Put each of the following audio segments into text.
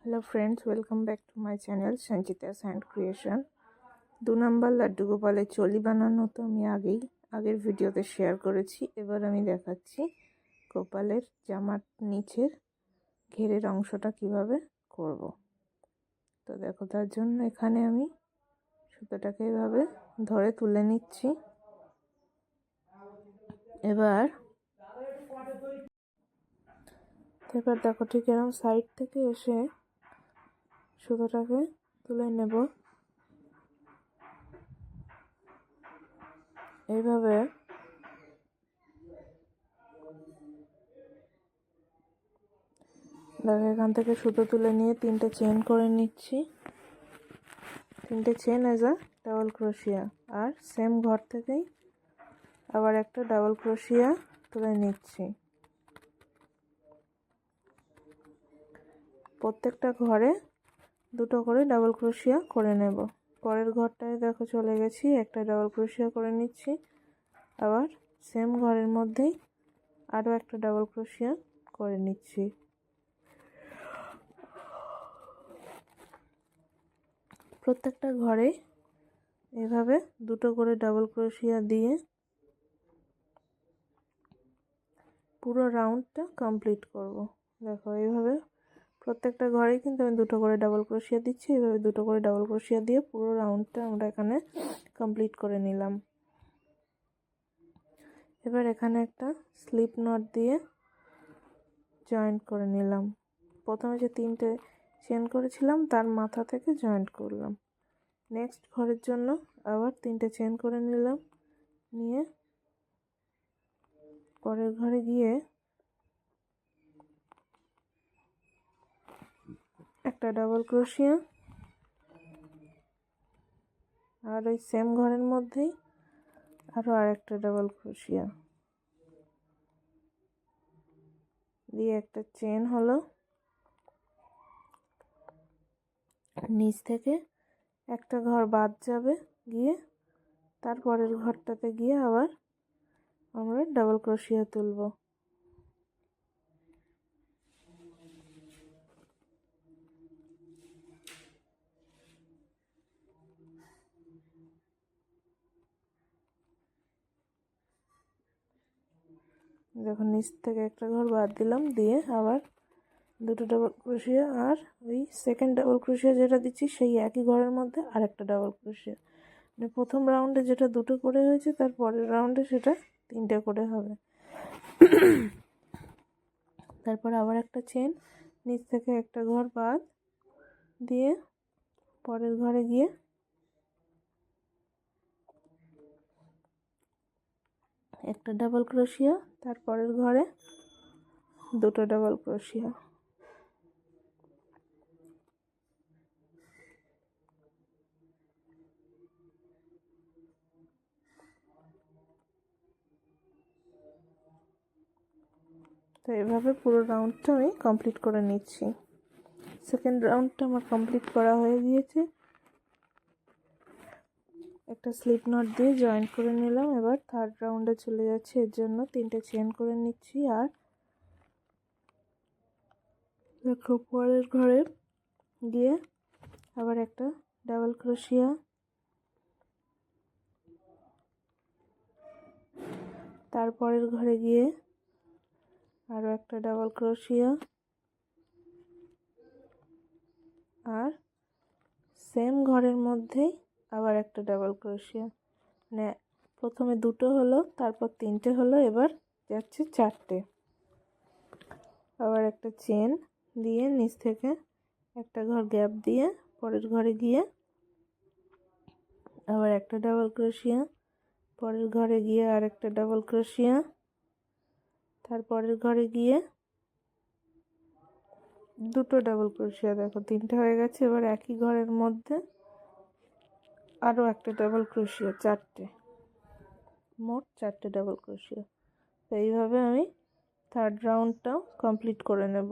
Hello friends, welcome back to my channel संचिता's hand creation. 2 নম্বর লাড্ডু গোপালের চলি বানানো তো আমি আগের ভিডিওতে শেয়ার করেছি। এবার আমি দেখাচ্ছি গোপালের জামার নিচের ঘেরের অংশটা কিভাবে করব। তো দেখো, তার জন্য এখানে আমি সুতোটাকে এভাবে ধরে তুলে নিচ্ছি। এবার দেখো, ঠিক এরকম সাইড থেকে এসে সুতোটাকে তুলে নেব। এইভাবে দেখো, এখান থেকে সুতো তুলে নিয়ে 3টে চেন করে নিচ্ছি। 3টে chain as a double crochet, আর সেম ঘর থেকেই আবার একটা ডাবল ক্রোশিয়া তুলে নিচ্ছি। প্রত্যেকটা ঘরে 2টো করে ডাবল ক্রোশিয়া করে নেব। পরের ঘরটায় দেখো চলে গেছি, একটা ডাবল ক্রোশিয়া করে নিচ্ছি। আবার সেম ঘরের মধ্যেই আরও একটা ডাবল ক্রোশিয়া করে নিচ্ছি। প্রত্যেকটা ঘরে এভাবে 2টো করে ডাবল ক্রোশিয়া দিয়ে পুরো রাউন্ডটা কমপ্লিট করব। দেখো, এইভাবে প্রত্যেকটা ঘরেই কিন্তু আমি 2টো করে ডাবল ক্রোশিয়া দিচ্ছি। এইভাবে 2টো করে ডাবল ক্রোশিয়া দিয়ে পুরো রাউন্ডটা আমরা এখানে কমপ্লিট করে নিলাম। এবার এখানে একটা স্লিপ নট দিয়ে জয়েন্ট করে নিলাম। প্রথমে যে 3টে চেন করেছিলাম তার মাথা থেকে জয়েন্ট করলাম। নেক্সট ঘরের জন্য আবার 3টে চেন করে নিলাম, নিয়ে পরের ঘরে গিয়ে একটা ডাবল ক্রোশিয়া, আর ওই সেম ঘরের মধ্যেই আরও আরেকটা ডাবল ক্রোশিয়া দিয়ে একটা চেন হলো। নিচ থেকে একটা ঘর বাদ যাবে, গিয়ে তারপরের ঘরটাতে গিয়ে আবার আমরা ডাবল ক্রোশিয়া তুলব। দেখো, নিচ থেকে একটা ঘর বাদ দিলাম, দিয়ে আবার 2টো ডাবল ক্রোশিয়া, আর ওই সেকেন্ড ডাবল ক্রোশিয়া যেটা দিচ্ছি সেই একই ঘরের মধ্যে আরেকটা ডাবল ক্রোশিয়া। মানে প্রথম রাউন্ডে যেটা 2টো করে হয়েছে, তার পরের রাউন্ডে সেটা 3টে করে হবে। তারপর আবার একটা চেন, নিচ থেকে একটা ঘর বাদ দিয়ে পরের ঘরে গিয়ে একটা ডাবল ক্রোশিয়া, তারপরের ঘরে 2টো ডাবল ক্রোশিয়া। তো এভাবে পুরো রাউন্ডটা আমি কমপ্লিট করে নিচ্ছি। সেকেন্ড রাউন্ডটা আমার কমপ্লিট করা হয়ে গিয়েছে। একটা স্লিপ নট দিয়ে জয়েন্ট করে নিলাম। এবার থার্ড রাউন্ডে চলে যাচ্ছে, এর জন্য 3টে চেন করে নিচ্ছি। আর দেখো, পরের ঘরে গিয়ে আবার একটা ডাবল ক্রোশিয়া, তারপরের ঘরে গিয়ে আরও একটা ডাবল ক্রোশিয়া, আর সেম ঘরের মধ্যেই আবার একটা ডাবল ক্রোশিয়া। মানে প্রথমে 2টো হলো, তারপর 3টে হলো, এবার যাচ্ছে 4টে। আবার একটা চেন দিয়ে নিচ থেকে একটা ঘর গ্যাপ দিয়ে পরের ঘরে গিয়ে আবার একটা ডাবল ক্রোশিয়া, পরের ঘরে গিয়ে আর একটা ডাবল ক্রোশিয়া, তারপরের ঘরে গিয়ে 2টো ডাবল ক্রোশিয়া। দেখো, 3টে হয়ে গেছে। এবার একই ঘরের মধ্যে আরও একটা ডাবল ক্রোশিয়া, 4টে, মোট 4টে ডাবল ক্রোশিয়া। তো এইভাবে আমি থার্ড রাউন্ডটাও কমপ্লিট করে নেব।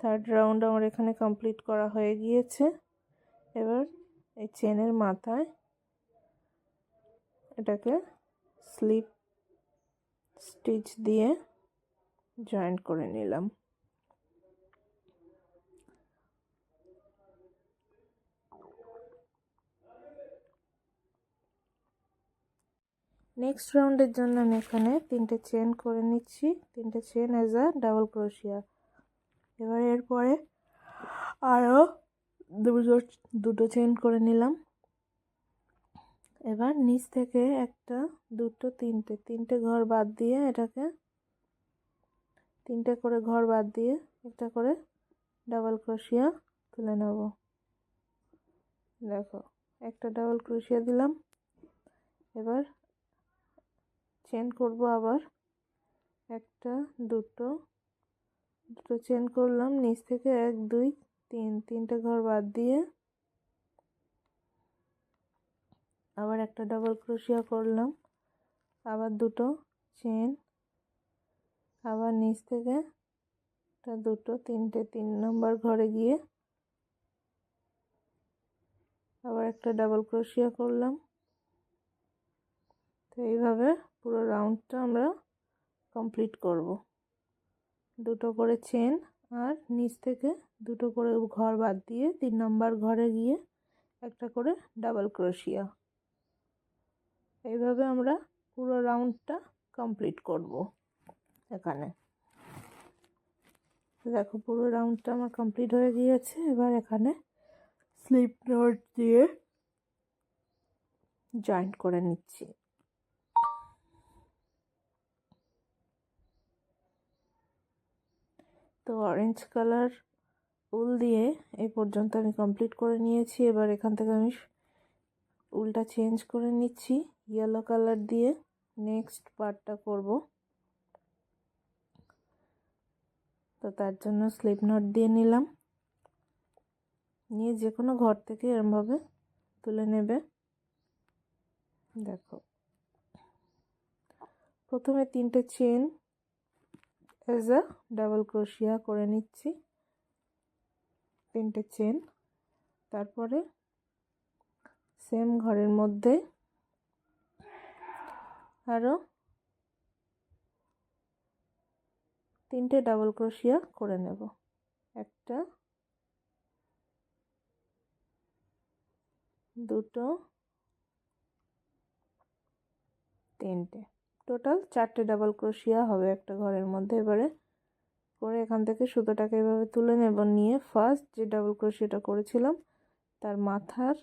থার্ড রাউন্ড আমার এখানে কমপ্লিট করা হয়ে গিয়েছে। এবার এই চেনের মাথায় এটাকে স্লিপ স্টিচ দিয়ে জয়েন্ট করে নিলাম। নেক্সট রাউন্ডের জন্য আমি এখানে 3টে চেন করে নিচ্ছি, 3টে চেন অ্যাজ আ ডাবল ক্রোশিয়া। এবার এরপরে আরও দুটো চেন করে নিলাম। এবার নিচ থেকে একটা, দুটো, তিনটে ঘর বাদ দিয়ে এটাকে 3টে করে ঘর বাদ দিয়ে একটা করে ডাবল ক্রোশিয়া তুলে নেব। দেখো একটা ডাবল ক্রোশিয়া দিলাম। এবার চেন করব আবার, একটা, দুটো চেন করলাম। নিচ থেকে 1 2 3 তিনটে ঘর বাদ দিয়ে আবার একটা ডাবল ক্রোশিয়া করলাম, আবার দুটো চেন, আবার নিচ থেকে একটা, দুটো, তিনটে, 3 নম্বর ঘরে গিয়ে আবার একটা ডাবল ক্রোশিয়া করলাম। তো এইভাবে পুরো রাউন্ডটা আমরা কমপ্লিট করব। দুটো করে চেন আর নিচ থেকে দুটো করে ঘর বাদ দিয়ে 3 নম্বর ঘরে গিয়ে একটা করে ডাবল ক্রোশিয়া। এইভাবে আমরা পুরো রাউন্ডটা কমপ্লিট করব। এখানে দেখো পুরো রাউন্ডটা আমার কমপ্লিট হয়ে গিয়েছে। এবার এখানে স্লিপ নট দিয়ে জয়েন্ট করে নিচ্ছি। তো অরেঞ্জ কালার উল দিয়ে এই পর্যন্ত আমি কমপ্লিট করে নিয়েছি। এবার এখান থেকে আমি উলটা চেঞ্জ করে নিচ্ছি, ইয়েলো কালার দিয়ে নেক্সট পার্টটা করব। তো তার জন্য স্লিপ নট দিয়ে নিলাম, নিয়ে যে কোনো ঘর থেকে এরমভাবে তুলে নেবে। দেখো প্রথমে 3টে চেন এজ আ ডাবল ক্রোশিয়া করে নিচ্ছি, 3টে চেন। তারপরে সেম ঘরের মধ্যে আরও 3টে ডাবল ক্রোশিয়া করে নেব, একটা, দুটো, 3টে, টোটাল 4টে ডাবল ক্রোশিয়া হবে একটা ঘরের মধ্যে। এবারে করে এখান থেকে সুতোটাকে এভাবে তুলে নেব, নিয়ে ফার্স্ট যে ডাবল ক্রোশিয়াটা করেছিলাম তার মাথার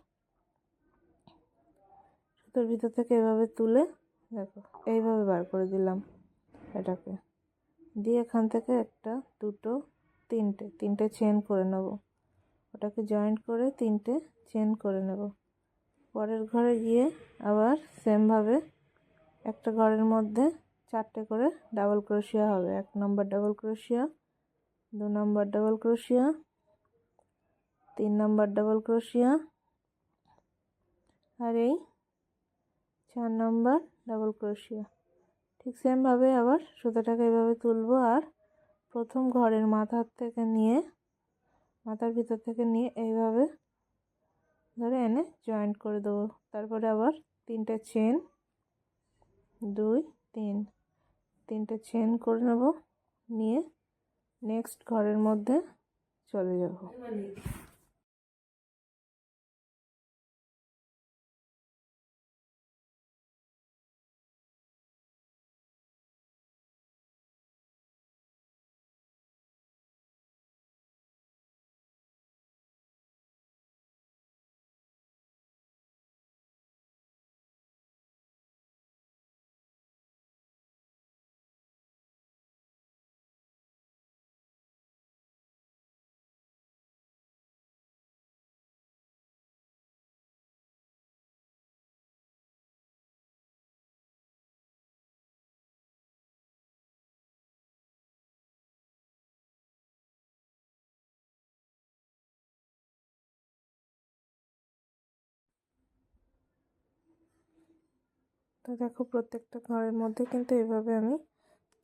সুতোর ভিতর থেকে এভাবে তুলে দেখো এইভাবে বার করে দিলাম এটাকে, দিয়ে এখান থেকে একটা, দুটো, 3টে চেন করে নেব, ওটাকে জয়েন্ট করে 3টে চেন করে নেব। পরের ঘরে গিয়ে আবার সেমভাবে একটা ঘরের মধ্যে 4টে করে ডাবল ক্রোশিয়া হবে। 1 নম্বর ডাবল ক্রোশিয়া, 2 নম্বর ডাবল ক্রোশিয়া, 3 নম্বর ডাবল ক্রোশিয়া, আর এই 4 নম্বর ডাবল ক্রোশিয়া। ঠিক সেমভাবে আবার সুতোটাকে এভাবে তুলবো, আর প্রথম ঘরের মাথার থেকে নিয়ে, মাথার ভিতর থেকে নিয়ে এইভাবে ধরে এনে জয়েন্ট করে দেবো। তারপরে আবার 3টে চেন, 2 3 3টে চেন করে নেব, নিয়ে নেক্সট ঘরের মধ্যে চলে যাব। তো দেখো প্রত্যেকটা ঘরের মধ্যে কিন্তু এভাবে আমি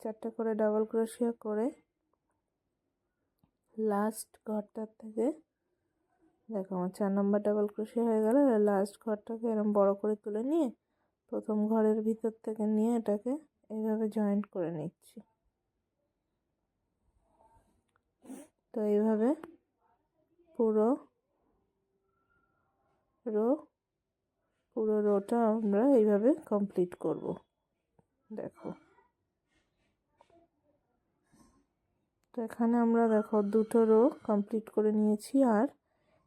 4টে করে ডাবল ক্রোশিয়া করে লাস্ট ঘরটার থেকে, দেখো আমার 4 নম্বর ডাবল ক্রোশিয়া হয়ে গেল। লাস্ট ঘরটাকে এরকম বড় করে তুলে নিয়ে প্রথম ঘরের ভিতর থেকে নিয়ে এটাকে এইভাবে জয়েন্ট করে নিচ্ছি। তো এইভাবে পুরো পুরো রোটা আমরা এইভাবে কমপ্লিট করব। দেখো, তো এখানে আমরা দেখো দুটো রো কমপ্লিট করে নিয়েছি, আর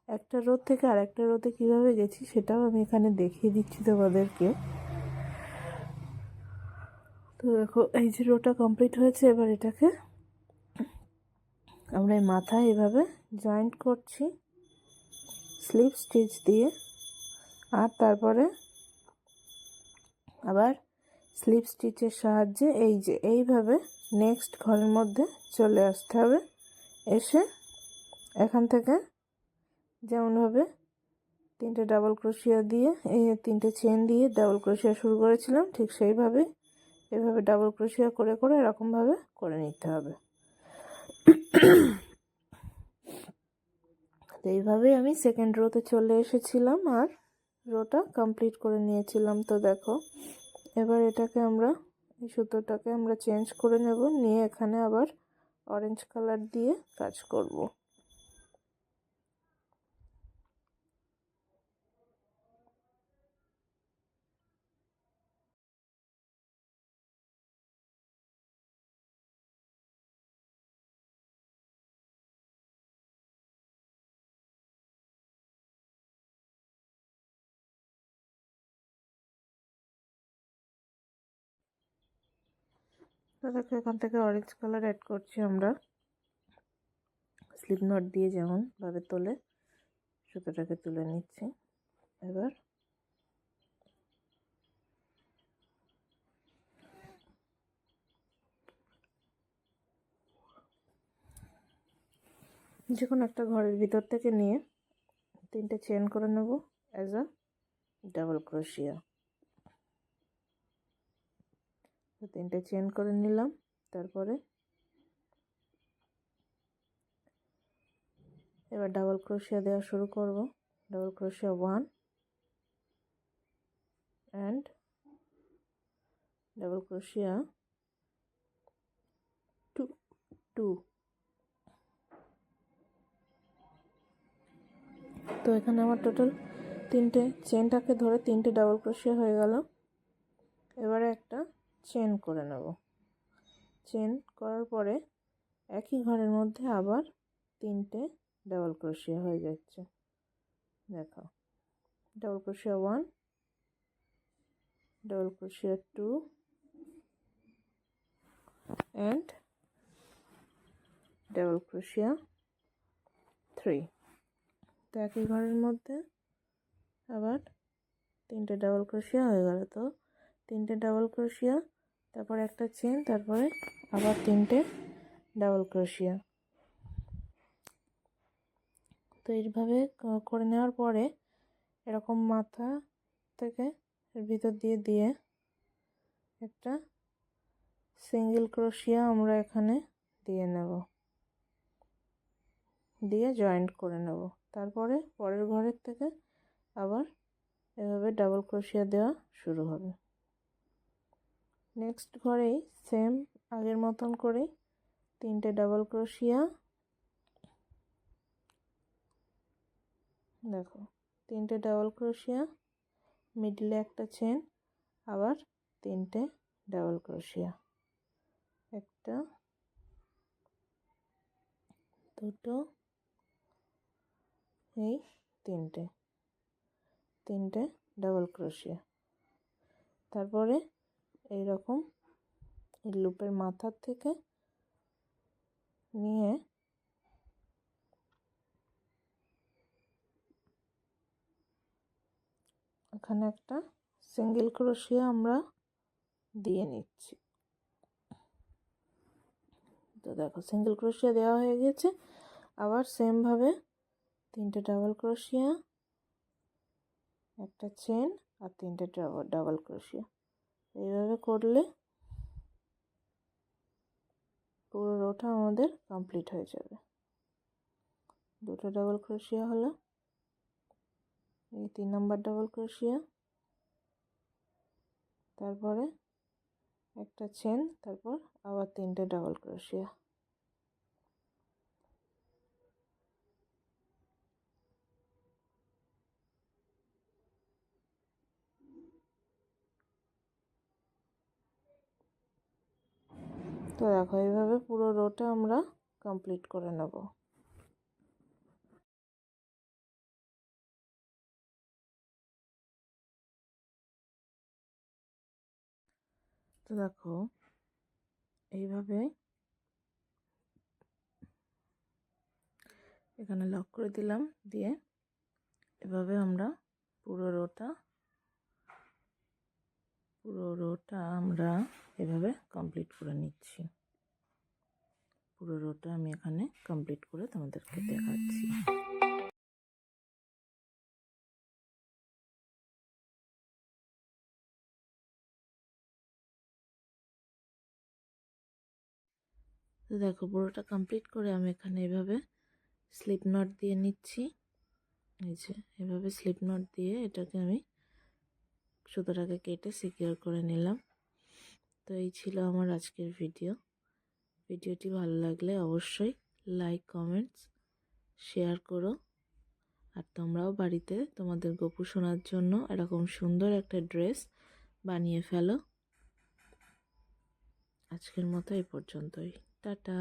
একটা রো থেকে আরেকটা রোতে কীভাবে গেছি সেটাও আমি এখানে দেখিয়ে দিচ্ছি তোমাদেরকে। তো দেখো, এই যে রোটা কমপ্লিট হয়েছে, এবার এটাকে আমরা এই মাথায় এভাবে জয়েন্ট করছি স্লিপ স্টিচ দিয়ে, আর তারপরে আবার স্লিপ স্টিচের সাহায্যে এই যে এইভাবে নেক্সট ঘরের মধ্যে চলে আসতে হবে। এসে এখান থেকে যেমনভাবে তিনটে ডাবল ক্রোশিয়া দিয়ে এই তিনটে চেন দিয়ে ডাবল ক্রোশিয়া শুরু করেছিলাম, ঠিক সেইভাবে এভাবে ডাবল ক্রোশিয়া করে করে এরকমভাবে করে নিতে হবে। তো এইভাবেই আমি সেকেন্ড রোতে চলে এসেছিলাম আর রোটা কমপ্লিট করে নিয়েছিলাম। তো দেখো, এবার এটাকে আমরা এই সুতোটাকে আমরা চেঞ্জ করে নেব, নিয়ে এখানে আবার অরেঞ্জ কালার দিয়ে কাজ করব। তো দেখো, এখান থেকে অরেঞ্জ কালার অ্যাড করছি আমরা, স্লিপ নট দিয়ে যেমনভাবে তোলে সুতোটাকে তুলে নিচ্ছি। এবার যে কোনো একটা ঘরের ভিতর থেকে নিয়ে তিনটে চেন করে নেব অ্যাজ আ ডাবল ক্রোশিয়া। তো তিনটে চেন করে নিলাম, তারপরে এবার ডাবল ক্রোশিয়া দেওয়া শুরু করব। Double crochet 1 and double crochet 2। তো এখানে আমার টোটাল তিনটে চেনটাকে ধরে তিনটে ডাবল ক্রোশিয়া হয়ে গেল। এবারে একটা চেন করে নেব। চেন করার পরে একই ঘরের মধ্যে আবার তিনটে ডাবল ক্রোশিয়া হয়ে যাচ্ছে। দেখো, double crochet 1, double crochet 2 and double ক্রোশিয়া 3। তো একই ঘরের মধ্যে আবার তিনটে ডাবল ক্রোশিয়া হয়ে গেল। তো তিনটে ডাবল ক্রোশিয়া, তারপর একটা চেন, তারপরে আবার তিনটে ডাবল ক্রোশিয়া। তো এইভাবে করে নেওয়ার পরে এরকম মাথা থেকে এর ভিতর দিয়ে দিয়ে একটা সিঙ্গেল ক্রোশিয়া আমরা এখানে দিয়ে নেব, দিয়ে জয়েন্ট করে নেব। তারপরে পরের ঘরের থেকে আবার এভাবে ডাবল ক্রোশিয়া দেওয়া শুরু হবে। নেক্সট ঘরেই সেম আগের মতন করেই তিনটে ডাবল ক্রোশিয়া, দেখো তিনটে ডাবল ক্রোশিয়া, মিডলে একটা চেন, আবার তিনটে ডাবল ক্রোশিয়া, একটা, দুটো, এই তিনটে তিনটে ডাবল ক্রোশিয়া। তারপরে এইরকম এই লুপের মাথার থেকে নিয়ে এখানে একটা সিঙ্গেল ক্রোশিয়া আমরা দিয়ে নিচ্ছি। তো দেখো, সিঙ্গেল ক্রোশিয়া দেওয়া হয়ে গেছে। আবার সেমভাবে তিনটে ডাবল ক্রোশিয়া, একটা চেন আর তিনটে ডাবল ক্রোশিয়া। এইভাবে করলে পুরো রোটা আমাদের কমপ্লিট হয়ে যাবে। দুটো ডাবল ক্রোশিয়া হলো, এই 3 নম্বর ডাবল ক্রোশিয়া, তারপরে একটা চেন, তারপর আবার তিনটে ডাবল ক্রোশিয়া। তো দেখো এইভাবে পুরো রোটা আমরা কমপ্লিট করে নেব। তো দেখো এইভাবে এখানে লক করে দিলাম, দিয়ে এভাবে আমরা পুরো রোটা আমরা এভাবে কমপ্লিট করে নিচ্ছি। পুরো রোটা আমি এখানে কমপ্লিট করে তোমাদেরকে দেখাচ্ছি। তো দেখো পুরোটা কমপ্লিট করে আমি এখানে এভাবে স্লিপ নট দিয়ে নিচ্ছি। এই যে এভাবে স্লিপ নট দিয়ে এটাকে আমি সুতোটাকে কেটে সিকিউর করে নিলাম। তো এই ছিল আমার আজকের ভিডিওটি ভালো লাগলে অবশ্যই লাইক, কমেন্টস, শেয়ার করো। আর তোমরাও বাড়িতে তোমাদের গপু শোনার জন্য এরকম সুন্দর একটা ড্রেস বানিয়ে ফেলো। আজকের মতো এই পর্যন্তই, টাটা।